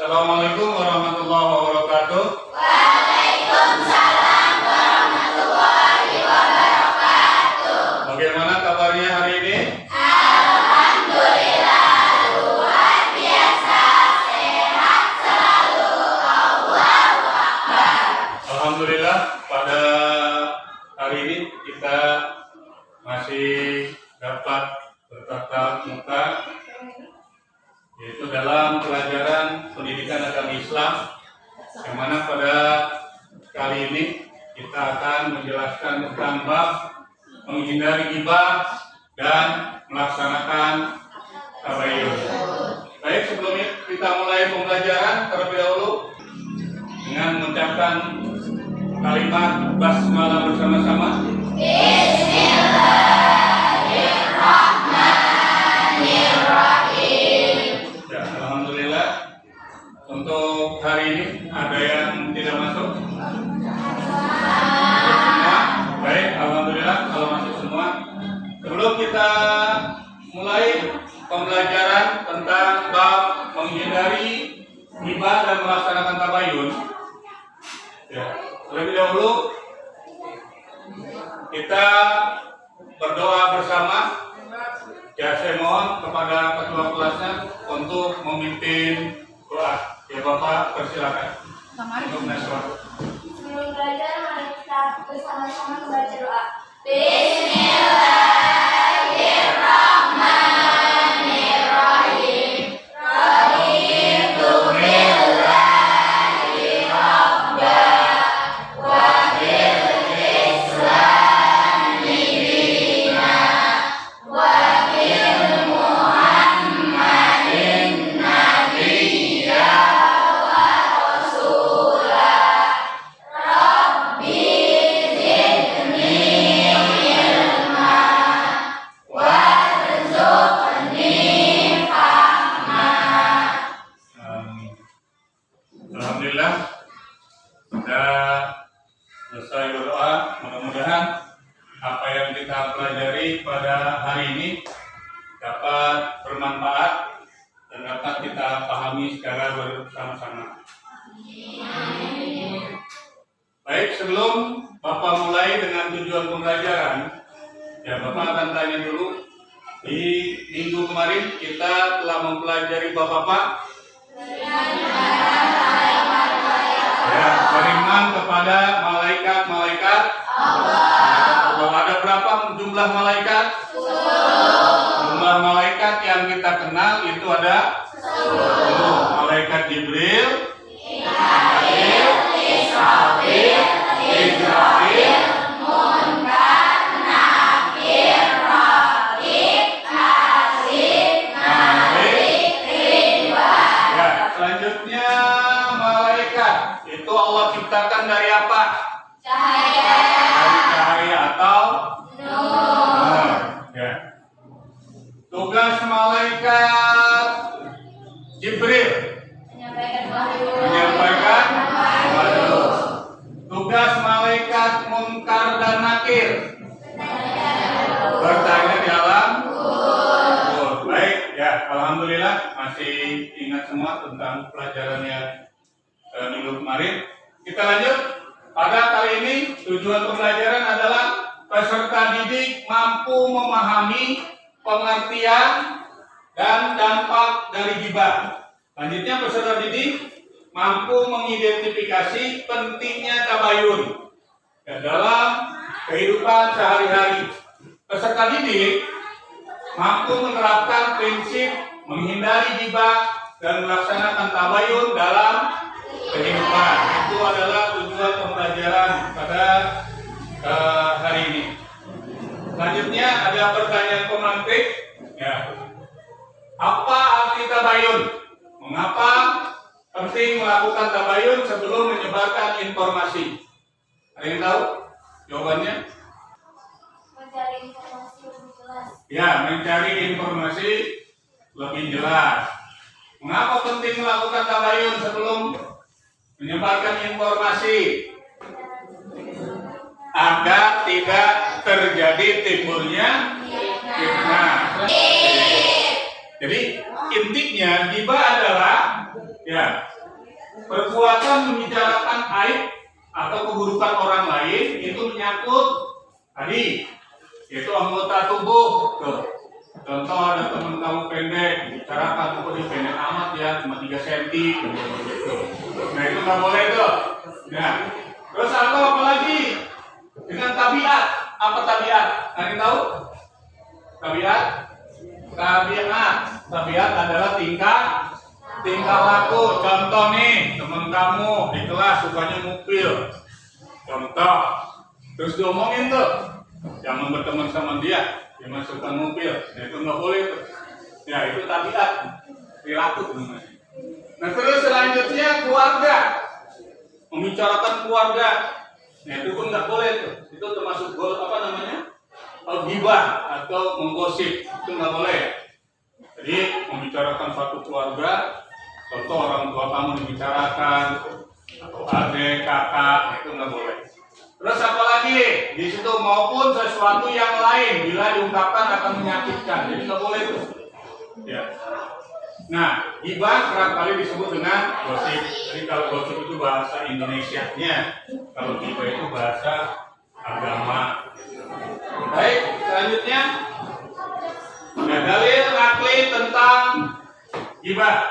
Assalamualaikum warahmatullahi wabarakatuh. Waalaikumsalam warahmatullahi wabarakatuh. Bagaimana kabarnya hari ini? Alhamdulillah luar biasa, sehat selalu. Allahu Akbar. Alhamdulillah pada hari ini kita masih dapat bertatap muka, yaitu dalam pelajaran pendidikan agama Islam, yang mana pada kali ini kita akan menjelaskan tentang bab menghindari ghibah dan melaksanakan tabayyun. Baik, sebelumnya kita mulai pembelajaran terlebih dahulu dengan mengucapkan kalimat basmalah bersama-sama. Ya, alhamdulillah. Untuk hari ini ada yang tidak masuk? Masuk semua? Baik, alhamdulillah kalau masuk semua. Sebelum kita mulai pembelajaran tentang bab menghindari ghibah dan melaksanakan tabayyun, ya, terlebih dahulu kita berdoa bersama. Ya, saya mohon kepada ketua kelasnya untuk memimpin doa. Ya, Bapak persilakan untuk nasrah. Sebelum belajar, mari kita bersama-sama membaca doa. Bismillahirrahmanirrahim. Raditu billahi rabba wa bil islami dina wa bil Muhammadin nabiyya wa rasulah. Rabbi zidni ilma warzuqni fahma. Amin. Alhamdulillah sudah selesai berdoa. Mudah-mudahan apa yang kita pelajari pada hari ini dapat bermanfaat dan dapat kita pahami secara bersama-sama. Baik, sebelum Bapak mulai dengan tujuan pembelajaran, ya Bapak akan tanya dulu. Di minggu kemarin kita telah mempelajari Bapak-Bapak ya, beriman kepada malaikat-malaikat Allah. Ada berapa jumlah malaikat? 10. Jumlah malaikat yang kita kenal itu ada 10. Malaikat Jibril, Mikail, Israfil, Munkar, Nakir, Raqib, Atid, Malik, Ridwan. ya, selanjutnya malaikat itu Allah ciptakan dari apa? Cahaya, Dari cahaya atau nur. ya. Tugas malaikat Jibril Menyampaikan wahyu. menyampaikan wahyu. Tugas malaikat Munkar dan Nakir bertanya di alam kubur. Baik, ya, alhamdulillah masih ingat semua tentang pelajarannya minggu kemarin. Kita lanjut. Pada kali ini tujuan pembelajaran adalah peserta didik mampu memahami pengertian dan dampak dari ghibah. Selanjutnya, peserta didik mampu mengidentifikasi pentingnya tabayyun dalam kehidupan sehari-hari. Peserta didik mampu menerapkan prinsip menghindari ghibah dan melaksanakan tabayyun dalam kehidupan. Itu adalah tujuan pembelajaran pada hari ini. Selanjutnya ada pertanyaan pemantik. Ya. Apa arti tabayyun? Mengapa penting melakukan tabayyun sebelum menyebarkan informasi? Ada yang tahu jawabannya? Mencari informasi lebih jelas. Ya, mencari informasi lebih jelas. Mengapa penting melakukan tabayyun sebelum menyebarkan informasi? Agar tidak terjadi timbulnya fitnah. Jadi intinya ghibah adalah ya perbuatan membicarakan aib atau keburukan orang lain itu menyangkut tadi, yaitu anggota tubuh. Tuh. Contoh ada teman kamu pendek, bicarakan kok dia pendek amat ya, cuma 3 cm. Nah itu nggak boleh tuh. Nah, terus atau apa lagi? Dengan tabiat. Apa tabiat? Kalian tahu? Tabiat? Tabiat adalah tingkah laku. Contoh nih, teman kamu di kelas sukanya ngupil. Contoh. Terus diomongin tuh, jangan berteman sama dia. Dia suka ngupil. Nah, itu nggak boleh tuh. Ya itu tabiat, perilaku namanya. Nah terus selanjutnya keluarga, membicarakan keluarga. Nah itu pun nggak boleh tuh. Itu termasuk apa namanya? Ghibah atau menggosip, itu nggak boleh. Jadi membicarakan satu keluarga, contoh orang tua kamu dibicarakan, atau adik, kakak, itu nggak boleh. Terus apa lagi? Di situ maupun sesuatu yang lain bila diungkapkan akan menyakitkan, jadi nggak boleh tuh. Ya. Nah, ghibah kerap kali disebut dengan gosip. Jadi kalau gosip itu bahasa Indonesianya, kalau ghibah itu bahasa agama. Baik, selanjutnya ada dalil akli tentang ghibah.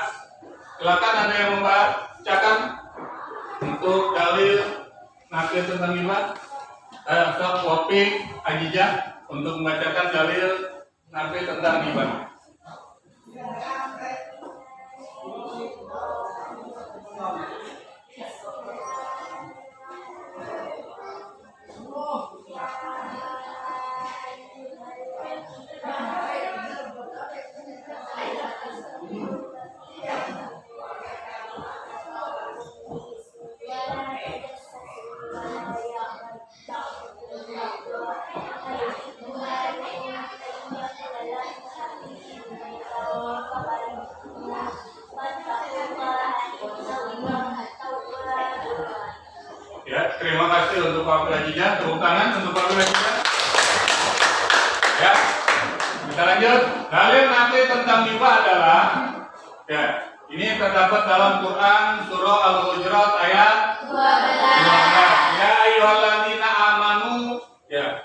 Silakan ada yang membacakan untuk dalil akli tentang ghibah. Sok Wopik Ajijah untuk membacakan dalil akli tentang ghibah. Ya, terima kasih untuk Pak Prajidah. Tepuk tangan untuk Pak Prajidah. Ya, kita lanjut. Dalil nakli tentang ghibah adalah, ya, ini terdapat dalam Quran surah Al-Hujurat ayat 12. Ya ayyuhalladzina amanu, ya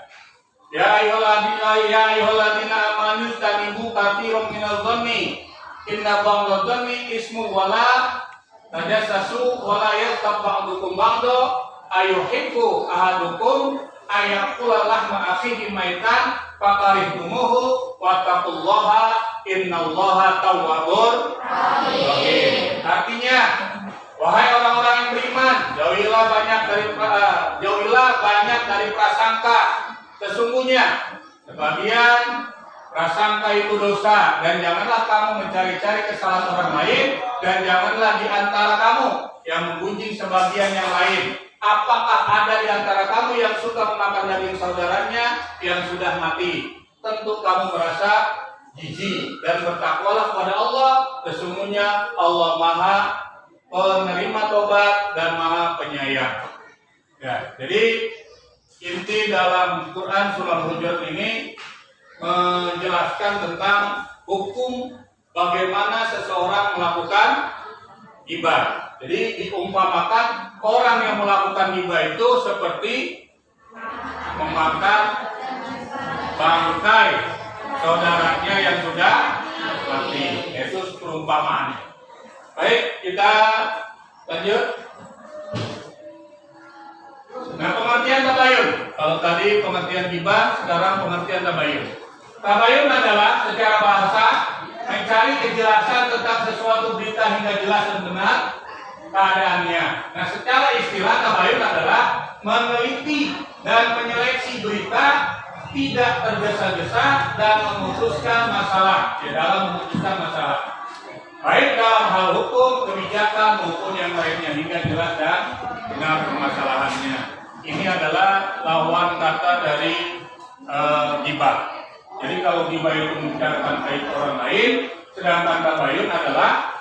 ayyuhalladzina amanu istanibu katsiran minadh dhanni inna ba'dadh dhanni ismu wala tajassasu wala yaghtab ba'dukum ba'da ayuhibbu ahadukum ayakula lahma akhihi maitan fakarihtumuhu wattaqullaha innallaha tawwabur rahim. Artinya, wahai orang-orang yang beriman, jauhilah banyak dari prasangka. Sesungguhnya sebagian prasangka itu dosa, dan janganlah kamu mencari-cari kesalahan orang lain, dan janganlah di antara kamu yang menggunjing sebagian yang lain. Apakah ada di antara kamu yang suka memakan daging saudaranya yang sudah mati? Tentu kamu merasa jijik, dan bertakwalah kepada Allah. Sesungguhnya Allah Maha penerima tobat dan Maha penyayang. Ya, jadi inti dalam Quran surah Hujurat ini menjelaskan tentang hukum bagaimana seseorang melakukan ghibah. Jadi diumpamakan orang yang melakukan ghibah itu seperti memakan bangkai saudaranya yang sudah mati. Itu perumpamaan. Baik, kita lanjut. Nah, pengertian tabayun. Kalau tadi pengertian ghibah, sekarang pengertian tabayun. Tabayun adalah secara bahasa mencari kejelasan tentang sesuatu berita hingga jelas dan benar keadaannya. Nah, secara istilah tabayun adalah meneliti dan menyeleksi berita, tidak tergesa-gesa dan memutuskan masalah. Ya, dalam memutuskan masalah, baik dalam hal hukum, kebijakan maupun yang lainnya hingga jelas dan benar permasalahannya. Ini adalah lawan kata dari ghibah. Jadi kalau ghibah itu membicarakan aib orang lain, sedangkan tabayun adalah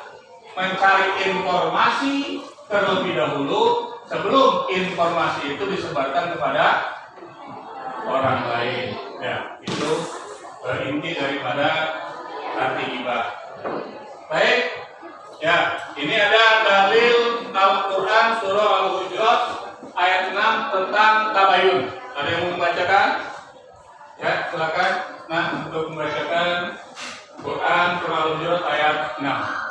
mencari informasi terlebih dahulu sebelum informasi itu disebarkan kepada orang lain. Ya, itu inti daripada arti ghibah. Baik, ya, ini ada dalil Quran surah Al-Hujurat ayat 6 tentang tabayun. Ada yang mau membacakan? Ya, silakan. Nah, untuk membacakan Quran surah Al-Hujurat ayat 6.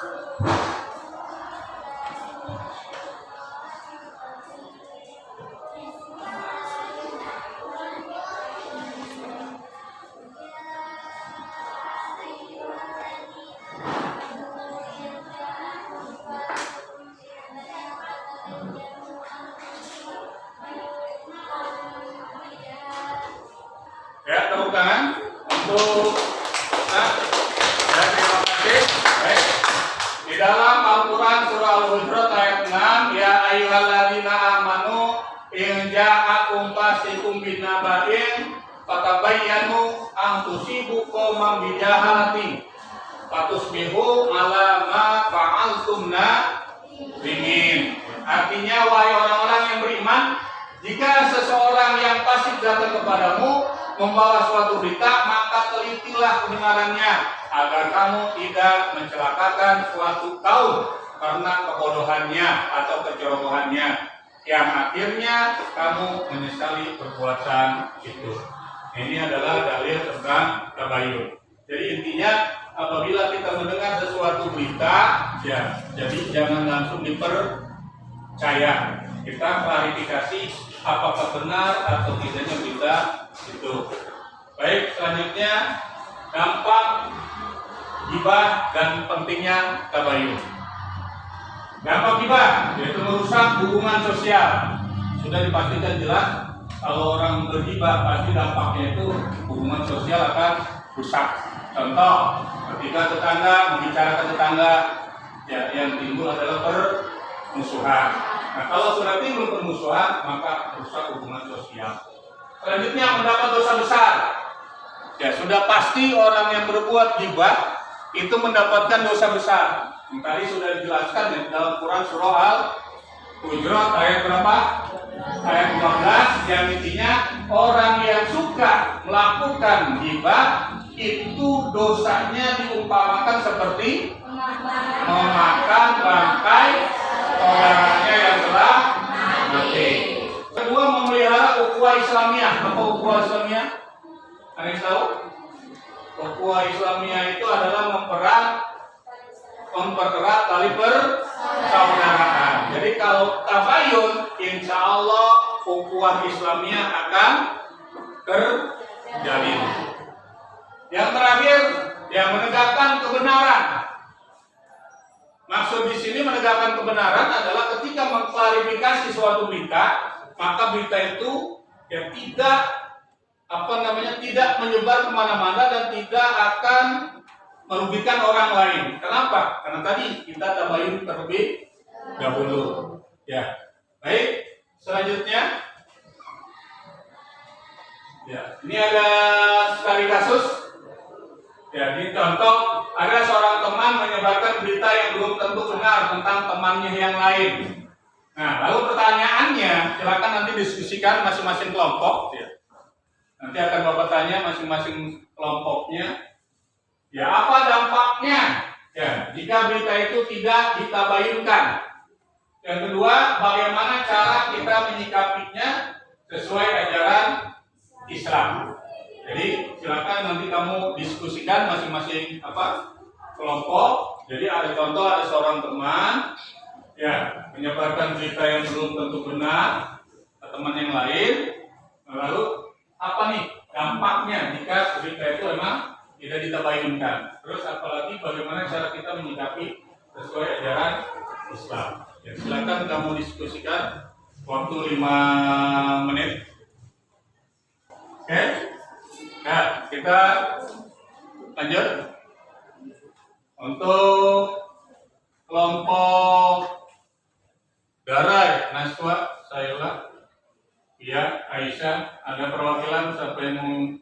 Ya, tepuk tangan untuk nah, ya, terima kasih. Baik. Di dalam Al-Quran surah Al-Hujurat ayat 6, ya ayyuhalladzina amanu in ja'akum fasiqun binaba'in fatabayyanu an tusibu qauman bijahalatin fatusbihu ala ma fa'altum nadimin. Artinya, wahai orang-orang yang beriman, jika seseorang yang fasik datang kepadamu membawa suatu berita, maka telitilah kebenarannya agar kamu tidak mencelakakan suatu kaum karena kebodohannya atau kecerobohannya yang akhirnya kamu menyesali perbuatan itu. Ini adalah dalil tentang tabayun. Jadi intinya, apabila kita mendengar sesuatu berita, ya jadi jangan langsung dipercaya. Kita klarifikasi apakah benar atau tidaknya berita itu. Baik, selanjutnya dampak ghibah dan pentingnya tabayun. Dampak ghibah yaitu merusak hubungan sosial. Sudah dipastikan jelas, kalau orang berghibah pasti dampaknya itu hubungan sosial akan rusak. Contoh, ketika tetangga membicarakan tetangga, ya yang timbul adalah permusuhan. Nah, kalau sudah timbul permusuhan, maka rusak hubungan sosial. Selanjutnya, mendapat dosa besar. Ya, sudah pasti orang yang berbuat ghibah itu mendapatkan dosa besar. Yang tadi sudah dijelaskan ya, dalam Quran surah Al-Hujurat ayat berapa? Ayat 15, yang intinya orang yang suka melakukan ghibah itu dosanya diumpamakan seperti memakan bangkai saudaranya yang telah mati. Kedua, memelihara ukhuwah Islamiyah. Apa ukhuwah Islamiyah? Ada yang tahu? Ukhuwah Islamiyah itu adalah mempererat tali persaudaraan. Jadi kalau tabayun, insya Allah ukhuwah Islamiyah akan terjalin. Yang terakhir, yang menegakkan kebenaran. Maksud di sini menegakkan kebenaran adalah ketika mengklarifikasi suatu berita, maka berita itu yang tidak menyebar kemana-mana dan tidak akan merugikan orang lain. Kenapa? Karena tadi kita tabayun terlebih dahulu. Ya, baik. Selanjutnya, ya, ini ada sekali kasus. Ya, ini contoh, ada seorang teman menyebarkan berita yang belum tentu benar tentang temannya yang lain. Nah, lalu pertanyaannya, silakan nanti diskusikan masing-masing kelompok. Ya. Nanti akan Bapak tanya masing-masing kelompoknya. Ya, apa dampaknya? Ya, jika berita itu tidak ditabayunkan. Yang kedua, bagaimana cara kita menyikapinya sesuai ajaran Islam. Jadi silakan nanti kamu diskusikan masing-masing kelompok. Jadi ada contoh, ada seorang teman ya menyebarkan berita yang belum tentu benar ke teman yang lain. Lalu apa nih dampaknya jika berita itu memang tidak ditabayunkan? Terus apalagi bagaimana cara kita menyikapi sesuai ajaran Islam? Ya, silakan kamu diskusikan. Waktu 5 menit. Oke? Nah, kita lanjut untuk kelompok Darai, Naswa, Sayla, ya, Aisyah, ada perwakilan siapa yang mau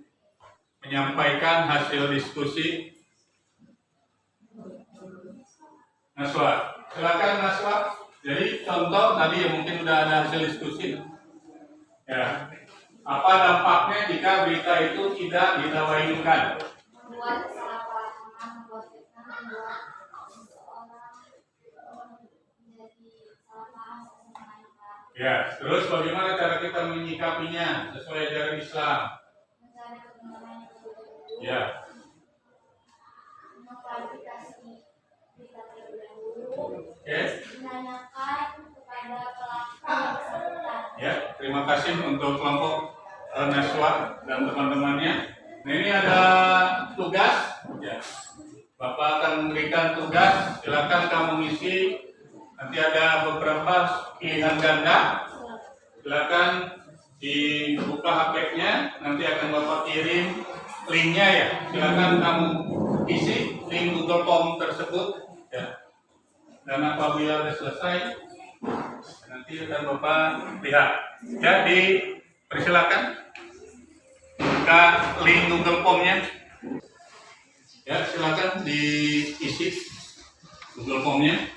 menyampaikan hasil diskusi? Naswa, silakan Naswa. Jadi contoh tadi yang mungkin udah ada hasil diskusi. Ya. Apa dampaknya jika berita itu tidak ditabayunkan? Membuat kesalahpahaman, membuat fitnah, membuat seseorang menjadi salah paham Ya, terus bagaimana cara kita menyikapinya sesuai ajaran Islam? Mencari kebenaran yang betul. Ya, Mengklarifikasi berita terlebih dahulu. oke. Menanyakan kepada pelaku yang bersangkutan. Ya, terima kasih untuk kelompok Naswa dan teman-temannya. Nah, ini ada tugas. Ya, Bapak akan memberikan tugas. Silakan kamu ngisi. Nanti ada beberapa pilihan ganda. Silakan dibuka HP-nya. Nanti akan Bapak kirim linknya ya. Silakan kamu isi link Google Form tersebut. Ya. Dan apabila sudah selesai, nanti akan Bapak lihat. Ya, dipersilakan buka link Google Form-nya. Ya, silakan diisi Google Form-nya.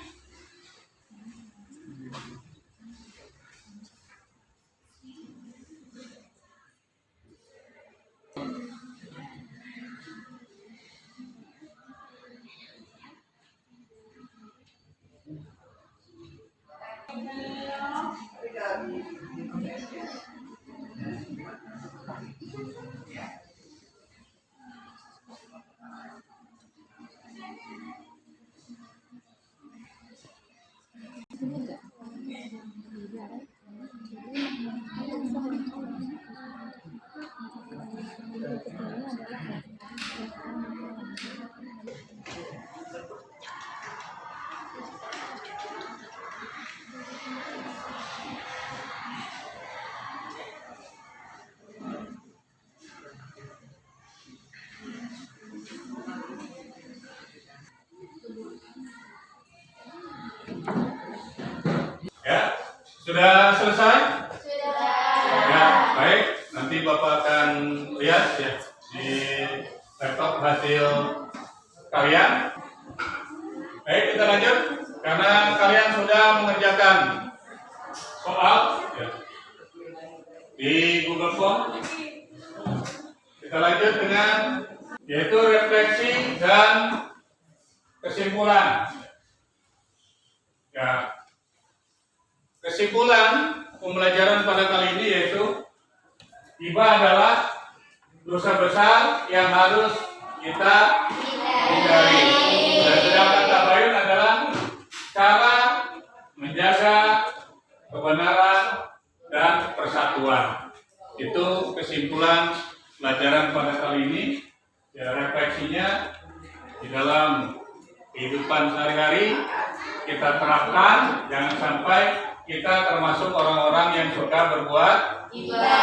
Ya, sudah selesai? Sudah. Ya, baik. Nanti Bapak akan lihat ya di laptop hasil kalian. Baik, kita lanjut. Karena kalian sudah mengerjakan soal ya, di Google Form, kita lanjut dengan yaitu refleksi dan kesimpulan. Ya, kesimpulan pembelajaran pada kali ini yaitu riba adalah dosa besar yang harus kita hindari. Dan sedangkan tabayun adalah cara menjaga kebenaran dan persatuan. Itu kesimpulan pelajaran pada kali ini. Ya, refleksinya di dalam kehidupan sehari-hari kita terapkan, jangan sampai kita termasuk orang-orang yang suka berbuat riba.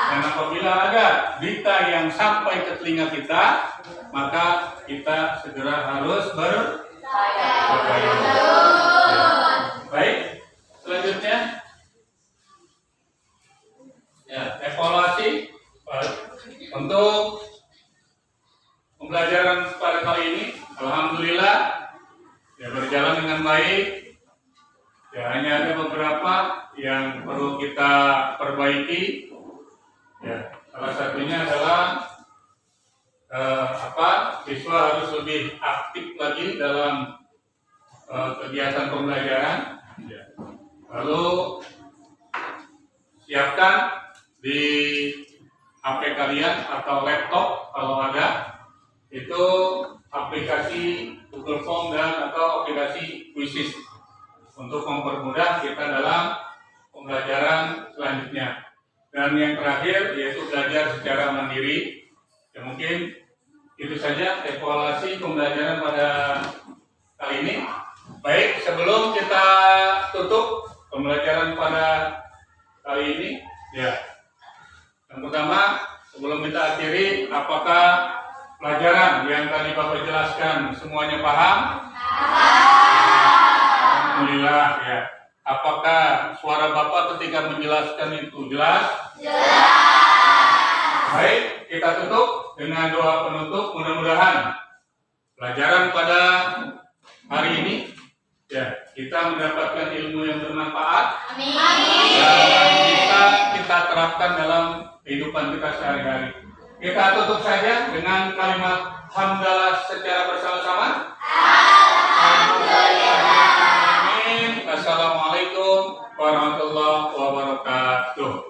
Dan apabila ada berita yang sampai ke telinga kita, maka kita segera harus bertabayun. Baik, selanjutnya ya, evaluasi untuk pembelajaran pada kali ini. Alhamdulillah ya, berjalan dengan baik. Ya, hanya ada beberapa yang perlu kita perbaiki. Ya, salah satunya adalah siswa harus lebih aktif lagi dalam kegiatan pembelajaran. Ya. Lalu siapkan di HP kalian atau laptop kalau ada itu aplikasi Google Form dan atau aplikasi Quizzes untuk mempermudah kita dalam pembelajaran selanjutnya. Dan yang terakhir yaitu belajar secara mandiri. Ya, mungkin itu saja evaluasi pembelajaran pada kali ini. Baik, sebelum kita tutup pembelajaran pada kali ini, ya, yang pertama sebelum kita akhiri, apakah pelajaran yang tadi Bapak jelaskan semuanya paham? Alhamdulillah ya. Apakah suara Bapak ketika menjelaskan itu jelas? Baik, kita tutup dengan doa penutup. Mudah-mudahan pelajaran pada hari ini ya, kita mendapatkan ilmu yang bermanfaat. Amin. Dan bisa kita terapkan dalam kehidupan kita sehari-hari. Kita tutup saja dengan kalimat hamdalah secara bersama-sama. Alhamdulillah. Amin. Assalamualaikum warahmatullahi wabarakatuh.